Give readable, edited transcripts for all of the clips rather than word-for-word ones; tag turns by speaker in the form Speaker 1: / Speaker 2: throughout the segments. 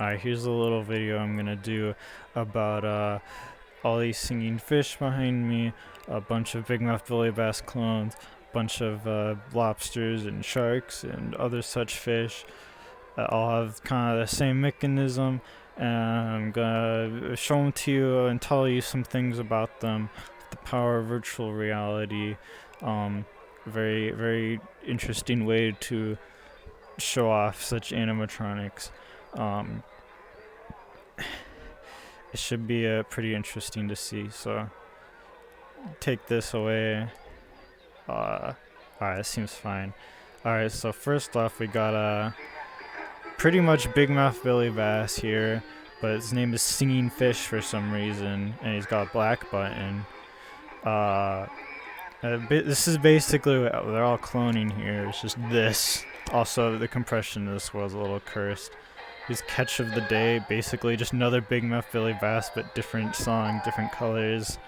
Speaker 1: Alright, here's a little video I'm gonna do about all these singing fish behind me, a bunch of bigmouth billy bass clones, a bunch of lobsters and sharks and other such fish that all have kind of the same mechanism, and I'm gonna show them to you and tell you some things about them. The power of virtual reality, very, very interesting way to show off such animatronics. Um, it should be pretty interesting to see. So take this away. Alright, that seems fine. Alright, so first off, we got a pretty much bigmouth billy bass here, but his name is Singing Fish for some reason, and he's got a black button. This is basically what they're all cloning here. It's just this. Also, the compression of this was a little cursed. His catch of the day, basically just another bigmouth billy bass, but different song, different colors.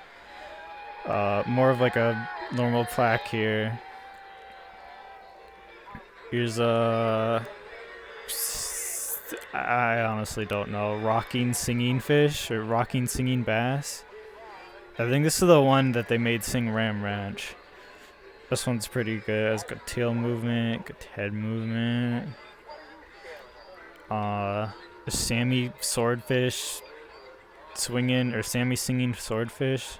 Speaker 1: More of like a normal plaque here. Here's I honestly don't know. Rocking singing fish or rocking singing bass. I think this is the one that they made sing Ram Ranch. This one's pretty good. It's got tail movement, good head movement. The Sammy swordfish swinging, or Sammy singing swordfish.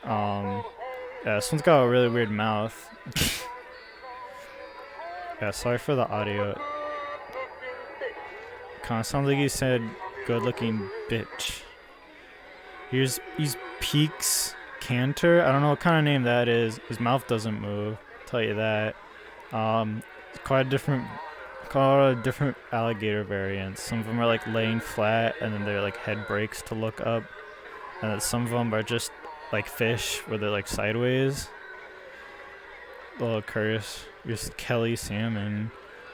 Speaker 1: Yeah, this one's got a really weird mouth. Yeah, sorry for the audio. Kinda sounds like he said good looking bitch. Here's Peaks Canter. I don't know what kind of name that is. His mouth doesn't move, I'll tell you that. Quite a lot of different alligator variants. Some of them are like laying flat and then they're like head breaks to look up. And then some of them are just like fish where they're like sideways. A little curse. Here's Kelly Salmon.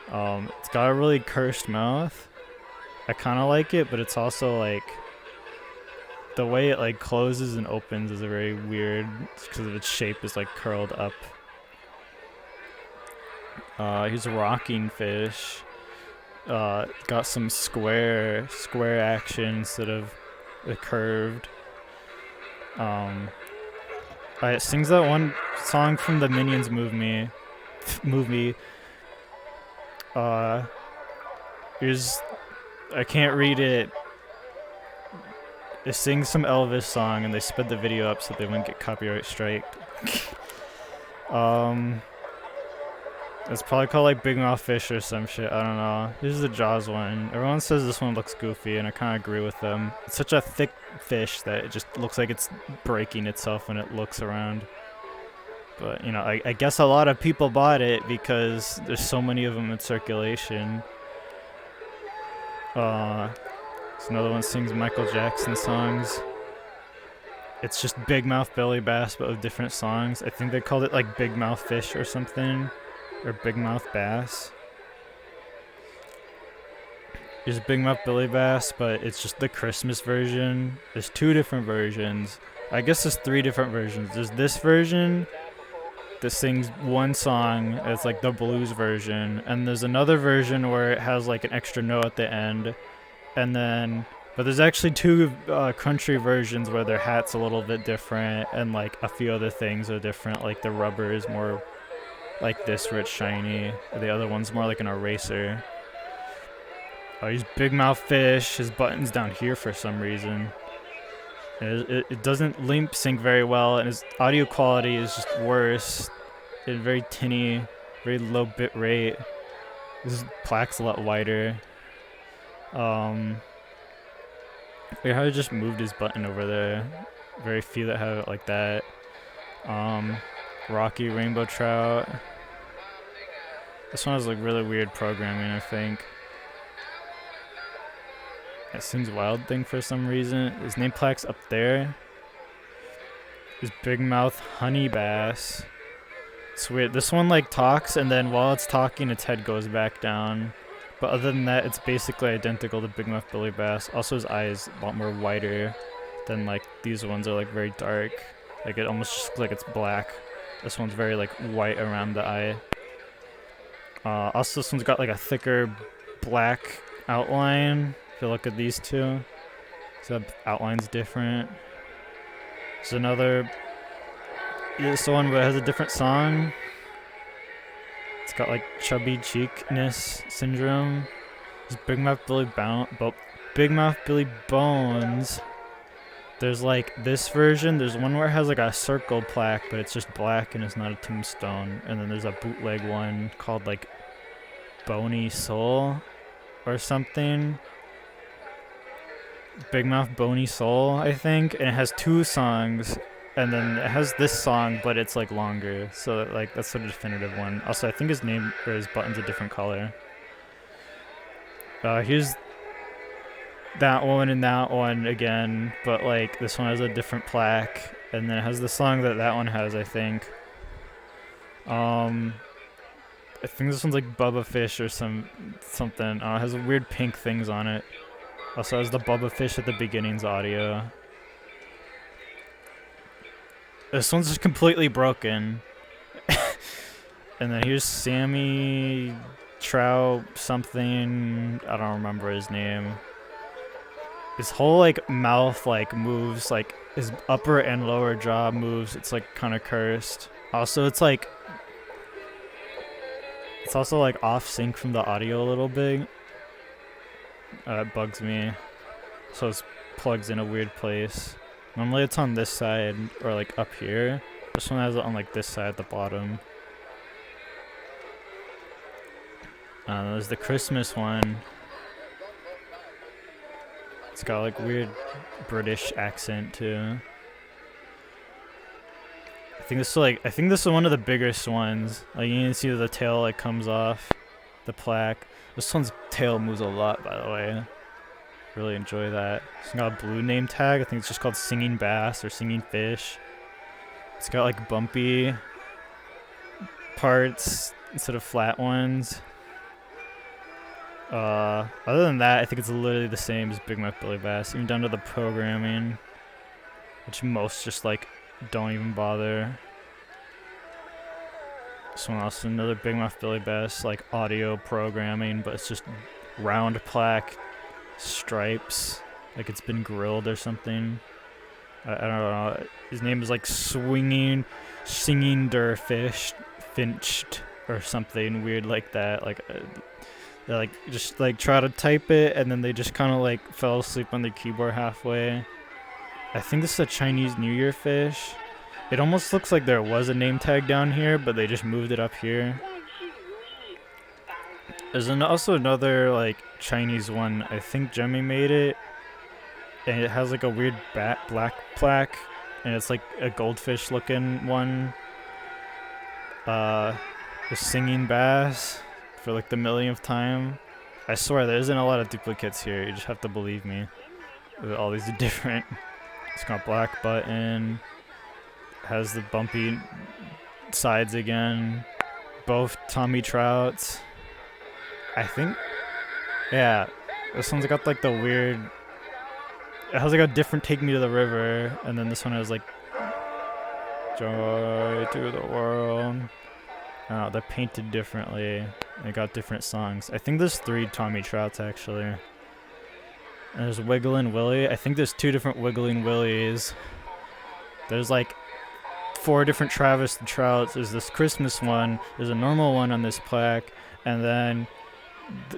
Speaker 1: It's got a really cursed mouth. I kind of like it, but it's also like the way it like closes and opens is a very weird because of its shape is like curled up. Here's a rocking fish. Got some square action instead of the curved. It sings that one song from the Minions movie. Here's I can't read it. They sing some Elvis song and they sped the video up so they wouldn't get copyright striked. It's probably called like Big Mouth Fish or some shit. I don't know. This is the Jaws one. Everyone says this one looks goofy, and I kind of agree with them. It's such a thick fish that it just looks like it's breaking itself when it looks around. But you know, I guess a lot of people bought it because there's so many of them in circulation. It's another one sings Michael Jackson songs. It's just Big Mouth Billy Bass, but with different songs. I think they called it like Big Mouth Fish or something. Or Big Mouth Bass. There's Big Mouth Billy Bass, but it's just the Christmas version. There's two different versions. I guess there's three different versions. There's this version that sings one song. It's like the blues version. And there's another version where it has like an extra note at the end. And then, but there's actually two country versions where their hat's a little bit different. And like a few other things are different. Like the rubber is more like this where it's shiny. The other one's more like an eraser. He's big mouth fish. His button's down here for some reason. It doesn't limp sync very well, and his audio quality is just worse. It's very tinny, very low bit rate. His plaque's a lot wider. Wait, how I just moved his button over there. Very few that have it like that. Rocky Rainbow Trout. This one has like really weird programming, I think. It sings Wild Thing for some reason. His name plaque's up there. His big mouth honey bass. It's weird. This one like talks, and then while it's talking, its head goes back down. But other than that, it's basically identical to big mouth billy bass. Also, his eye is a lot more whiter than like these ones are like very dark. Like it almost just looks like it's black. This one's very like white around the eye. Also, this one's got like a thicker black outline. If you look at these two, so the outline's different. There's another. This one, but it has a different song. It's got like chubby cheekness syndrome. There's Big Mouth Billy Bones. There's like this version. There's one where it has like a circle plaque, but it's just black and it's not a tombstone. And then there's a bootleg one called like Bony Soul or something. Big Mouth Bony Soul, I think. And it has 2 songs. And then it has this song, but it's like longer. So like that's the definitive one. Also, I think his name or his button's a different color. Here's that one and that one again, but like this one has a different plaque, and then it has the song that one has, I think. I think this one's like Bubba Fish or something. It has weird pink things on it. Also has the Bubba Fish at the beginning's audio. This one's just completely broken. And then here's Sammy Trout something. I don't remember his name. His whole like mouth like moves, like his upper and lower jaw moves. It's like kind of cursed. Also, it's also like off sync from the audio a little bit. It bugs me. So it plugs in a weird place. Normally it's on this side or like up here. This one has it on like this side at the bottom. There's the Christmas one. It's got like weird British accent too. I think this is one of the biggest ones. Like you can see the tail like comes off the plaque. This one's tail moves a lot, by the way. Really enjoy that. It's got a blue name tag. I think it's just called Singing Bass or Singing Fish. It's got like bumpy parts instead of flat ones. Other than that, I think it's literally the same as Big Mouth Billy Bass, even down to the programming, which most just like don't even bother. This one also another Big Mouth Billy Bass like audio programming, but it's just round plaque, stripes, like it's been grilled or something. I don't know. His name is like Singing Der Fish, Finched or something weird like that. Like. They like just like try to type it and then they just kind of like fell asleep on their keyboard halfway. I think this is a Chinese New Year fish. It almost looks like there was a name tag down here, but they just moved it up here. There's also another like Chinese one. I think Jemmy made it, and it has like a weird black plaque, and it's like a goldfish looking one. The Singing Bass. For like the millionth time. I swear there isn't a lot of duplicates here. You just have to believe me. All these are different. It's got black button. Has the bumpy sides again. Both Tommy Trouts. I think. Yeah. This one's got like the weird. It has like a different Take Me to the River. And then this one has like. Joy to the world. They're painted differently. They got different songs. I think there's 3 Tommy Trouts actually. And there's Wigglin' Willie. I think there's 2 different Wigglin' Willies. There's like 4 different Travis the Trouts. There's this Christmas one. There's a normal one on this plaque, and then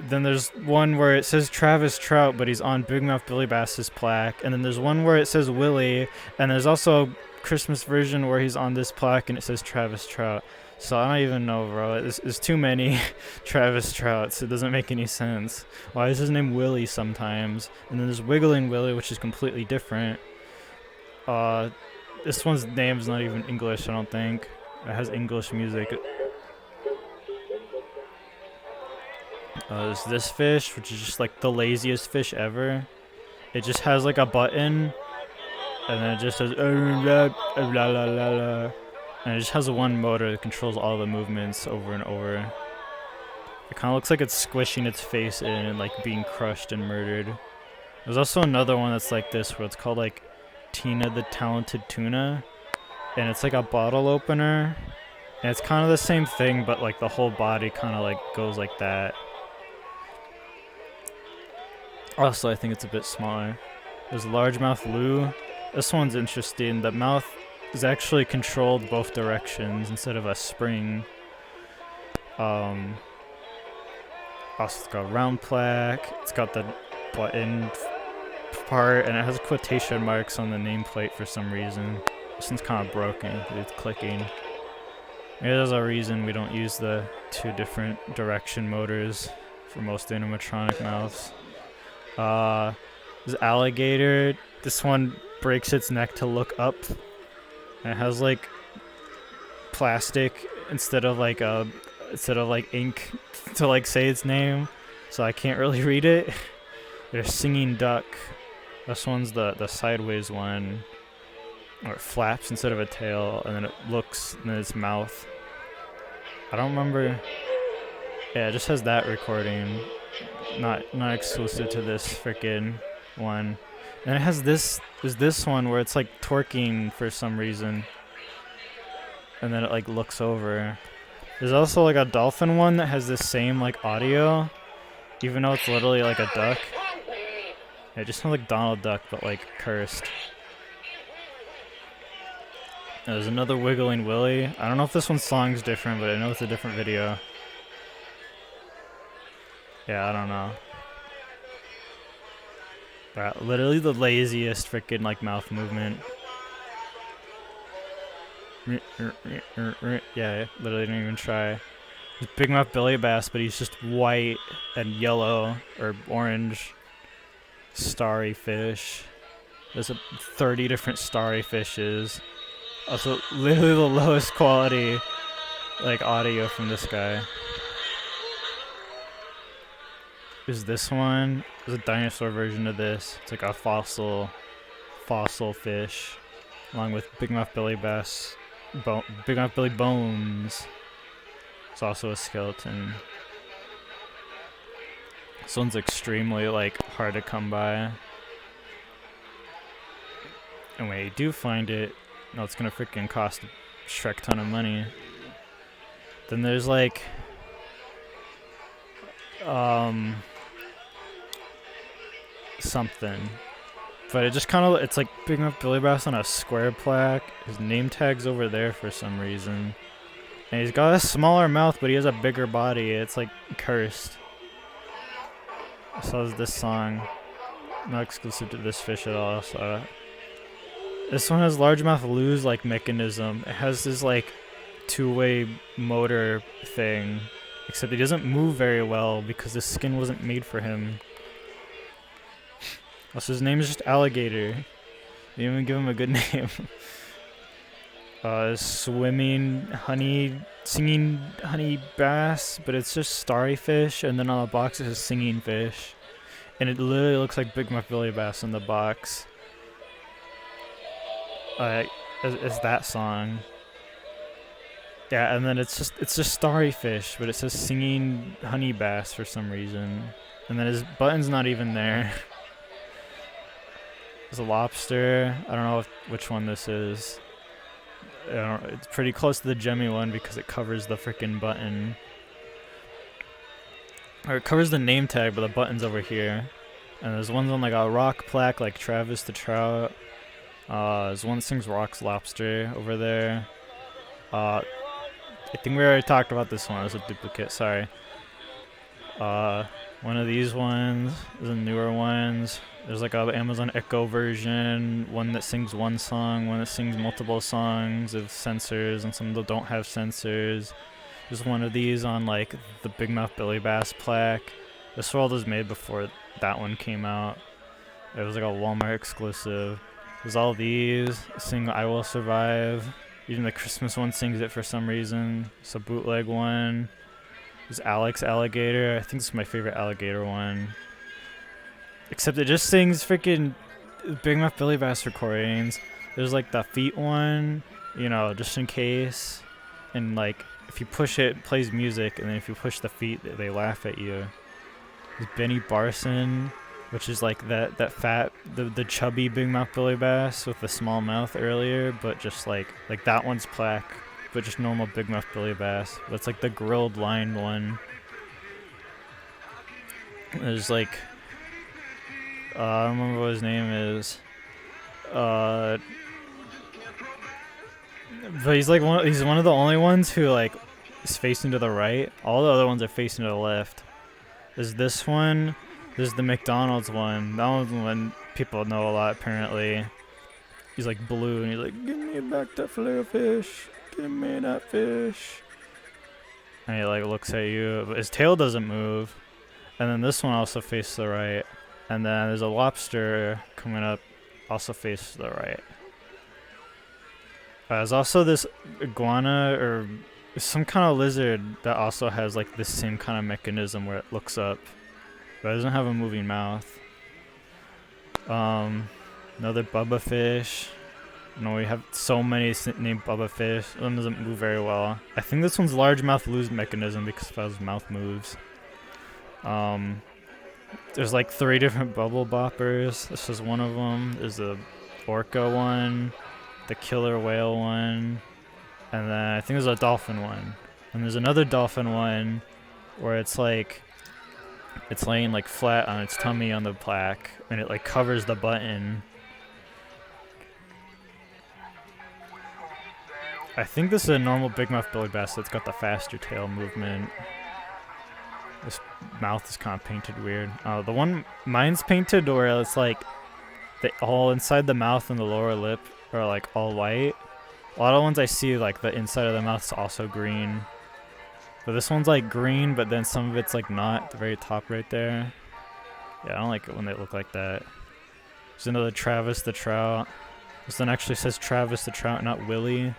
Speaker 1: there's one where it says Travis Trout, but he's on Big Mouth Billy Bass's plaque. And then there's one where it says Willie, and there's also a Christmas version where he's on this plaque and it says Travis Trout. So I don't even know, bro. There's too many Travis Trouts. It doesn't make any sense. Why is his name Willie sometimes? And then there's Wiggling Willie, which is completely different. This one's name's not even English, I don't think. It has English music. There's this fish, which is just like the laziest fish ever. It just has like a button, and then it just says la la la la. And it just has one motor that controls all the movements over and over. It kind of looks like it's squishing its face in and like being crushed and murdered. There's also another one that's like this where it's called like Tina the Talented Tuna. And it's like a bottle opener. And it's kind of the same thing, but like the whole body kind of like goes like that. Also, I think it's a bit smaller. There's largemouth Lou. This one's interesting. The mouth is actually controlled both directions instead of a spring. Also, it's got a round plaque. It's got the button part, and it has quotation marks on the nameplate for some reason. This one's kind of broken. It's clicking. Maybe there's a reason we don't use the 2 different direction motors for most animatronic mouths. This alligator. This one breaks its neck to look up. And it has like plastic instead of like ink to like say its name, so I can't really read it. There's singing duck. This one's the sideways one, where it flaps instead of a tail, and then it looks in its mouth. I don't remember. Yeah, it just has that recording, not exclusive to this freaking one. And it has this. There's this one where it's like twerking for some reason, and then it like looks over. There's also like a dolphin one that has this same like audio, even though it's literally like a duck. It just sounds like Donald Duck, but like cursed. There's another Wiggling Willy. I don't know if this one's song's different, but I know it's a different video. Yeah, I don't know. But literally the laziest freaking like mouth movement. Yeah, literally didn't even try. There's Big Mouth Billy Bass, but he's just white and yellow or orange. Starry fish. There's 30 different starry fishes. Also, literally the lowest quality like audio from this guy. There's this one. There's a dinosaur version of this. It's like a fossil fish, along with Big Mouth Billy Bass. Big Mouth Billy Bones. It's also a skeleton. This one's extremely like hard to come by. And when you do find it, no, it's gonna freaking cost a Shrek ton of money. Then there's like something. But it just kind of, it's like Big Mouth Billy Bass on a square plaque. His name tag's over there for some reason. And he's got a smaller mouth, but he has a bigger body. It's like cursed. So is this song. Not exclusive to this fish at all. So this one has largemouth Lou's like mechanism. It has this like 2-way motor thing. Except he doesn't move very well because his skin wasn't made for him. Also, his name is just Alligator. They didn't even give him a good name. Singing honey bass, but it's just starry fish, and then on the box it says singing fish. And it literally looks like Big Mouth Billy Bass in the box. Is that song. Yeah, and then it's just starry fish, but it says singing honey bass for some reason. And then his button's not even there. There's a lobster. I don't know which one this is. It's pretty close to the Gemmy one because it covers the freaking button. Or it covers the name tag, but the button's over here. And there's ones on like a rock plaque like Travis the Trout. There's one that sings Rock's Lobster over there. I think we already talked about this one. It's a duplicate, sorry. One of these ones, the newer ones. There's like a Amazon Echo version, one that sings one song, one that sings multiple songs with sensors, and some that don't have sensors. There's one of these on like the Big Mouth Billy Bass plaque. This world was made before that one came out. It was like a Walmart exclusive. There's all these, sing I Will Survive. Even the Christmas one sings it for some reason. It's a bootleg one. There's Alex Alligator. I think this is my favorite alligator one. Except it just sings freaking Big Mouth Billy Bass recordings. There's like the feet one, you know, just in case. And like, if you push it, it plays music. And then if you push the feet, they laugh at you. There's Benny Barson, which is like that fat, the chubby Big Mouth Billy Bass with the small mouth earlier. But just like that one's plaque. But just normal Big Mouth Billy Bass. That's like the grilled line one. There's like I don't remember what his name is. Uh, but he's like he's one of the only ones who like is facing to the right. All the other ones are facing to the left. There's this one. There's the McDonald's one. That one's one people know a lot apparently. He's like blue and he's like, give me back that filet of fish. Give me that fish. And he like looks at you, but his tail doesn't move. And then this one also faces the right. And then there's a lobster coming up, also faces the right. There's also this iguana or some kind of lizard that also has like this same kind of mechanism where it looks up, but it doesn't have a moving mouth. Another Bubba fish. No, we have so many named Bubba fish. One doesn't move very well. I think this one's largemouth lose mechanism because of how his mouth moves. There's like 3 different bubble boppers. This is one of them. There's the orca one, the killer whale one, and then I think there's a dolphin one. And there's another dolphin one where it's like it's laying like flat on its tummy on the plaque and it like covers the button. I think this is a normal big mouth billy bass that's got the faster tail movement. This mouth is kind of painted weird. The one mine's painted where it's like all inside the mouth and the lower lip are like all white. A lot of ones I see like the inside of the mouth's also green. But this one's like green, but then some of it's like not at the very top right there. Yeah, I don't like it when they look like that. There's another Travis the Trout. This one actually says Travis the Trout, not Willie.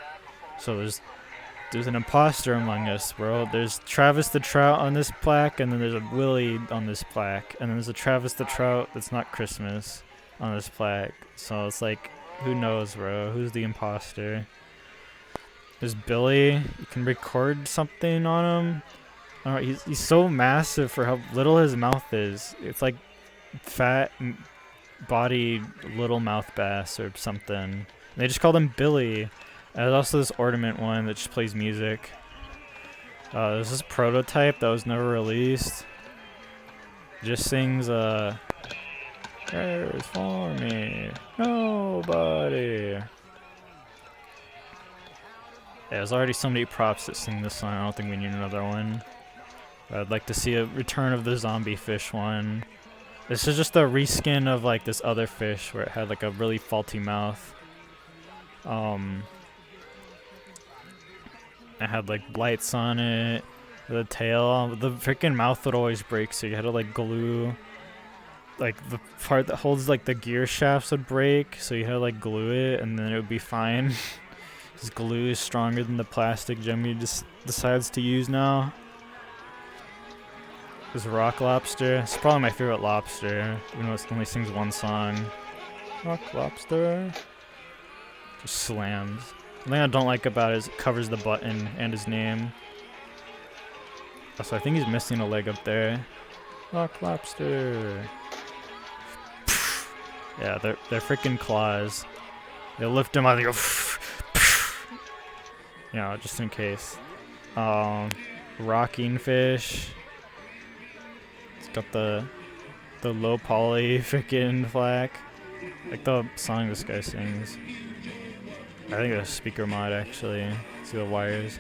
Speaker 1: So there's an imposter among us, bro. There's Travis the Trout on this plaque, and then there's a Willie on this plaque, and then there's a Travis the Trout that's not Christmas on this plaque. So it's like, who knows, bro? Who's the imposter? There's Billy. You can record something on him. I don't know, he's so massive for how little his mouth is. It's like fat body little mouth bass or something. And they just called him Billy. And there's also this ornament one that just plays music. There's this prototype that was never released. It just sings "There's for me nobody." Yeah, there's already so many props that sing this song. I don't think we need another one. But I'd like to see a return of the zombie fish one. This is just a reskin of like this other fish where it had like a really faulty mouth. It had like blights on it. The tail, the freaking mouth would always break, so you had to like glue. Like the part that holds like the gear shafts would break, so you had to like glue it, and then it would be fine. This glue is stronger than the plastic Jimmy just decides to use now. This rock lobster. It's probably my favorite lobster, even though it only sings one song. Rock lobster. Just slams. The thing I don't like about it is it covers the button and his name. Also, I think he's missing a leg up there. Rock lobster. Yeah, they're freaking claws. They lift him out and they go. You know, just in case. Rocking fish. It's got the low poly freaking flag. Like the song this guy sings. I think it's a speaker mod actually. See the wires.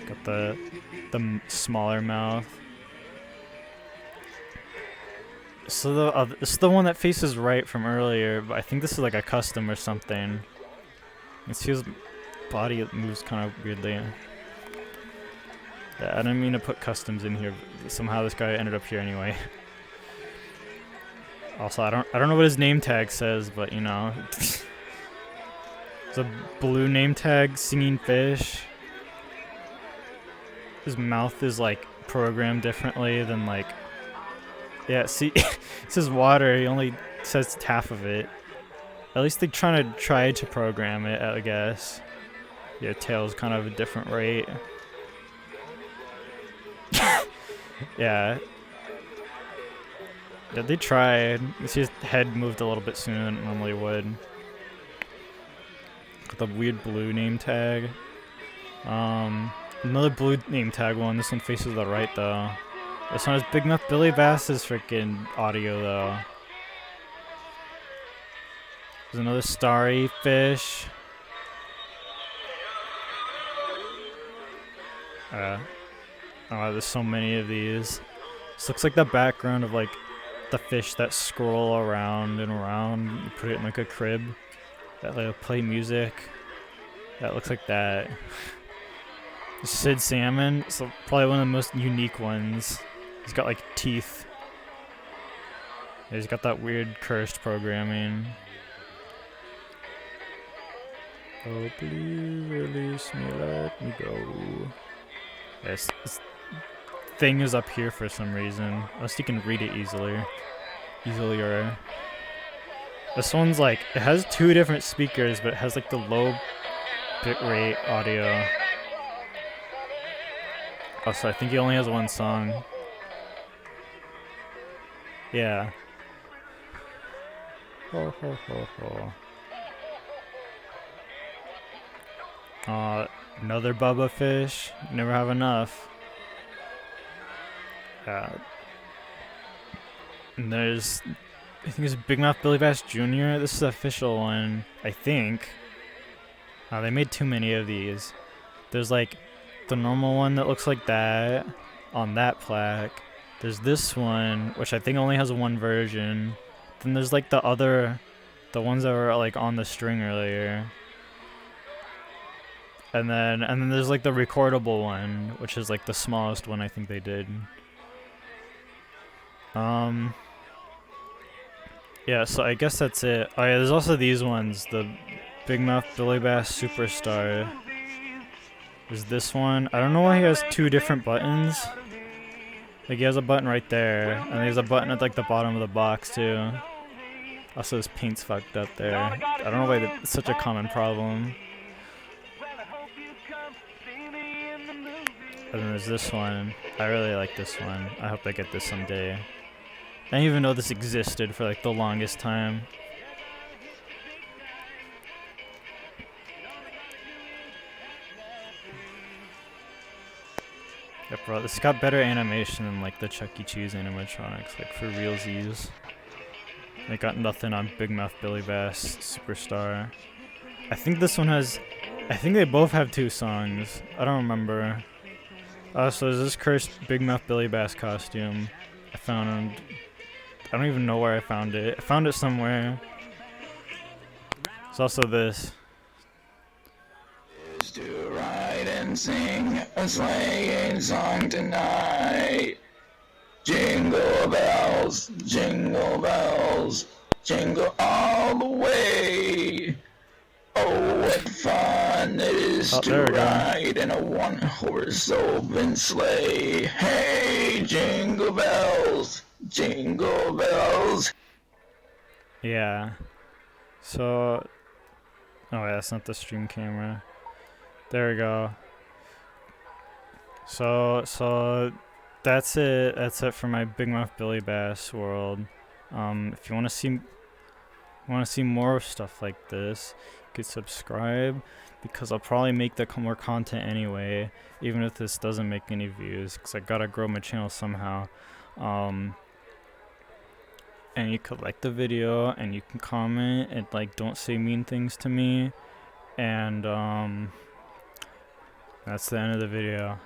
Speaker 1: Got the smaller mouth. So this is the one that faces right from earlier, but I think this is like a custom or something. You see his body moves kind of weirdly. Yeah, I didn't mean to put customs in here, but somehow this guy ended up here anyway. Also, I don't know what his name tag says, but you know. It's a blue name tag, singing fish. His mouth is like programmed differently than like. Yeah, see, it says water. He only says half of it. At least they try to program it, I guess. Your tail's kind of a different rate. Yeah. Yeah, they tried. You see his head moved a little bit sooner than it normally would. With the weird blue name tag. Another blue name tag one. This one faces the right though. This one is Big Mouth Billy Bass's freaking audio though. There's another starry fish. Oh, there's so many of these. This looks like the background of like the fish that scroll around and around. You put it in like a crib that like play music. That looks like that. Sid Salmon, so probably one of the most unique ones. He's got like teeth. Yeah, he's got that weird cursed programming. Oh, please release me, let me go. Yes, this thing is up here for some reason. Unless you can read it easier. This one's like, it has 2 different speakers, but it has like the low bitrate audio. Also, I think he only has 1 song. Yeah. Ho ho ho ho. Another Bubba fish. Never have enough. And there's, I think it's Big Mouth Billy Bass Jr. This is the official one, I think. They made too many of these. There's like the normal one that looks like that on that plaque. There's this one, which I think only has 1 version. Then there's like the ones that were like on the string earlier. And then there's like the recordable one, which is like the smallest one I think they did. Yeah, so I guess that's it. Oh yeah, there's also these ones, the Big Mouth Billy Bass Superstar. There's this one. I don't know why he has 2 different buttons. Like he has a button right there, and there's a button at like the bottom of the box too. Also his paint's fucked up there. I don't know why that's such a common problem. And then there's this one. I really like this one. I hope I get this someday. I didn't even know this existed for like the longest time. Yeah, bro, this got better animation than like the Chuck E. Cheese animatronics, like for realsies. They got nothing on Big Mouth Billy Bass Superstar. I think this one has, I think they both have 2 songs. I don't remember. So there's this cursed Big Mouth Billy Bass costume I found. I don't even know where I found it. I found it somewhere. There's also this.
Speaker 2: Is to write and sing a sleighing song tonight. Jingle bells, jingle all the way. Oh, what fun it is to ride in a 1-horse open sleigh. Hey, jingle bells, jingle bells.
Speaker 1: Yeah. So, oh yeah, that's not the stream camera. There we go. So that's it. That's it for my Big Mouth Billy Bass world. If you want to see more stuff like this, you could subscribe, because I'll probably make more content anyway, even if this doesn't make any views, because I gotta grow my channel somehow. And you could like the video, and you can comment, and like don't say mean things to me, and that's the end of the video.